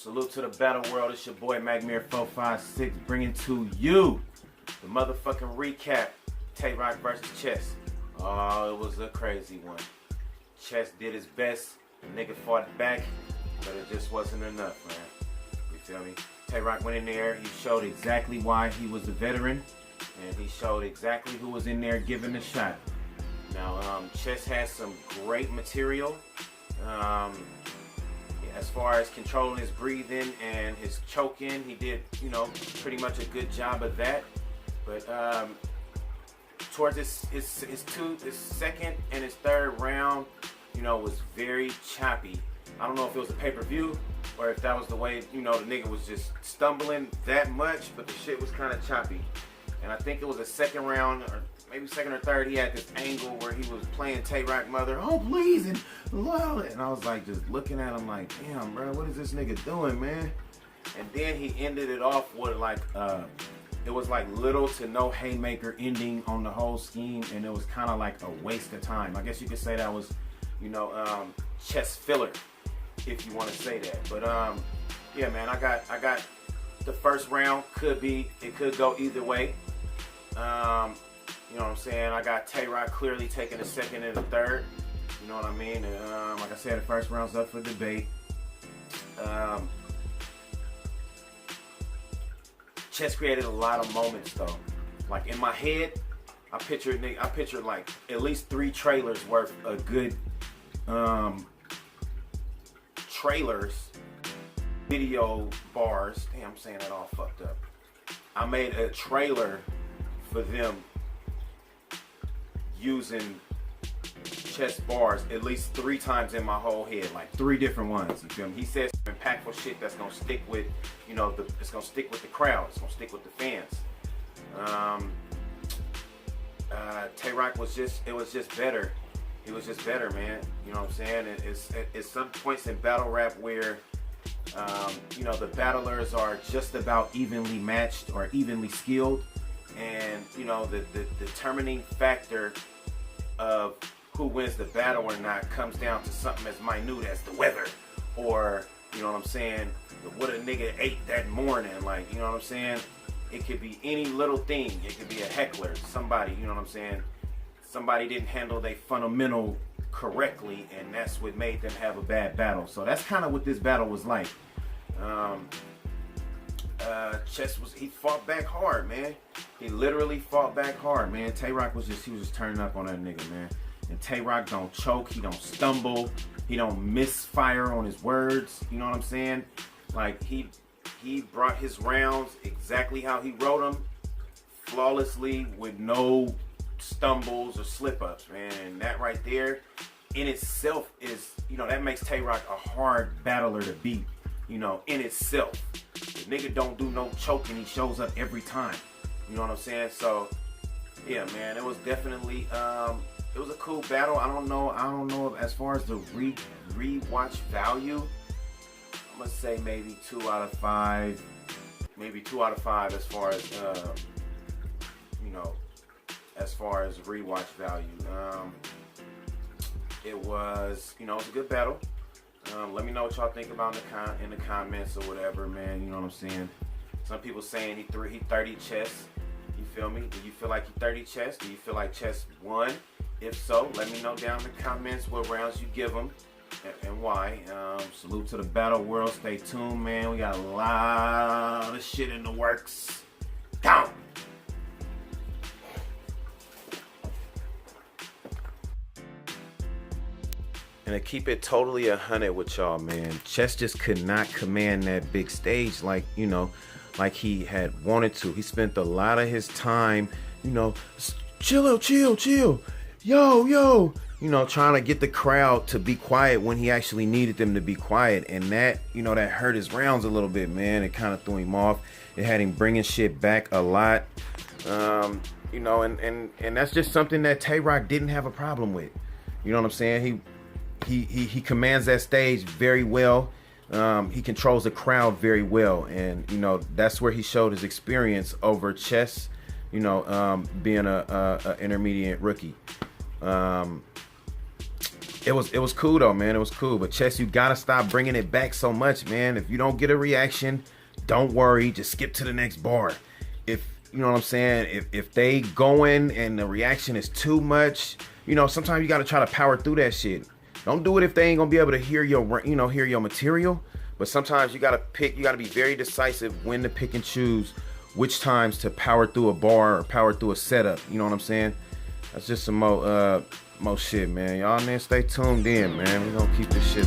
Salute to the battle world. It's your boy Magmir456 bringing to you the motherfucking recap. Tay Roc versus Chess. Oh, it was a crazy one. Chess did his best. The nigga fought back, but it just wasn't enough, man. You feel me? Tay Roc went in there. He showed exactly why he was a veteran, and he showed exactly who was in there giving the shot. Now, Chess has some great material. As far as controlling his breathing and his choking, he did, pretty much a good job of that. But towards his second and his third round, was very choppy. I don't know if it was a pay-per-view or if that was the way, the nigga was just stumbling that much, but the shit was kind of choppy. And I think it was the second round, or maybe second or third, he had this angle where he was playing Tay Roc mother, oh please, and I was like just looking at him like, damn bro, what is this nigga doing, man? And then he ended it off with like, it was like little to no haymaker ending on the whole scheme, and it was kind of like a waste of time. I guess you could say that was, chess filler, if you want to say that. But yeah, man, I got the first round, it could go either way. You know what I'm saying? I got Tay Roc clearly taking the second and the third. You know what I mean? And, like I said, the first round's up for debate. Chess created a lot of moments though. Like in my head, I pictured like at least 3 trailers worth of good trailers, video bars. Damn, I'm saying that all fucked up. I made a trailer for them using chess bars at least 3 times in my whole head, like 3 different ones. You feel me? He said some impactful shit that's gonna stick with, it's gonna stick with the crowd. It's gonna stick with the fans. Tay Roc was just better. He was just better, man. You know what I'm saying? It's some points in battle rap where, the battlers are just about evenly matched or evenly skilled. And, the determining factor of who wins the battle or not comes down to something as minute as the weather, or, you know what I'm saying, what a nigga ate that morning. Like, you know what I'm saying? It could be any little thing. It could be a heckler, somebody, you know what I'm saying? Somebody didn't handle their fundamental correctly, and that's what made them have a bad battle. So that's kind of what this battle was like. Chess he fought back hard, man. He literally fought back hard, man. Tay Roc he was just turning up on that nigga, man. And Tay Roc don't choke, he don't stumble, he don't misfire on his words, you know what I'm saying? Like he brought his rounds exactly how he wrote them, flawlessly, with no stumbles or slip-ups, man. And that right there in itself is, that makes Tay Roc a hard battler to beat, in itself. The nigga don't do no choking, he shows up every time. You know what I'm saying? So yeah, man, it was definitely it was a cool battle. I don't know as far as the rewatch value. I'm gonna say maybe 2 out of 5. Maybe 2 out of 5 as far as as far as rewatch value. It was, it was a good battle. Let me know what y'all think about in the comments or whatever, man. You know what I'm saying? Some people saying he 30 chess. You feel me? Do you feel like he 30 chess? Do you feel like chess won? If so, let me know down in the comments what rounds you give him and why. Salute to the battle world. Stay tuned, man. We got a lot of shit in the works. Down. And to keep it totally 100 with y'all, man, Chess just could not command that big stage like, like he had wanted to. He spent a lot of his time, chill, yo, trying to get the crowd to be quiet when he actually needed them to be quiet. And that, that hurt his rounds a little bit, man. It kind of threw him off. It had him bringing shit back a lot. And that's just something that Tay Roc didn't have a problem with. You know what I'm saying? He commands that stage very well. He controls the crowd very well, and that's where he showed his experience over Chess. Being a intermediate rookie. It was cool though, man. It was cool. But Chess, you gotta stop bringing it back so much, man. If you don't get a reaction, don't worry. Just skip to the next bar. If you know what I'm saying, if they going and the reaction is too much, you know, sometimes you gotta try to power through that shit. Don't do it if they ain't gonna be able to hear your, you know, hear your material. But sometimes you gotta pick. You gotta be very decisive when to pick and choose which times to power through a bar or power through a setup. You know what I'm saying? That's just some more shit, man. Y'all, man, stay tuned in, man. We gonna keep this shit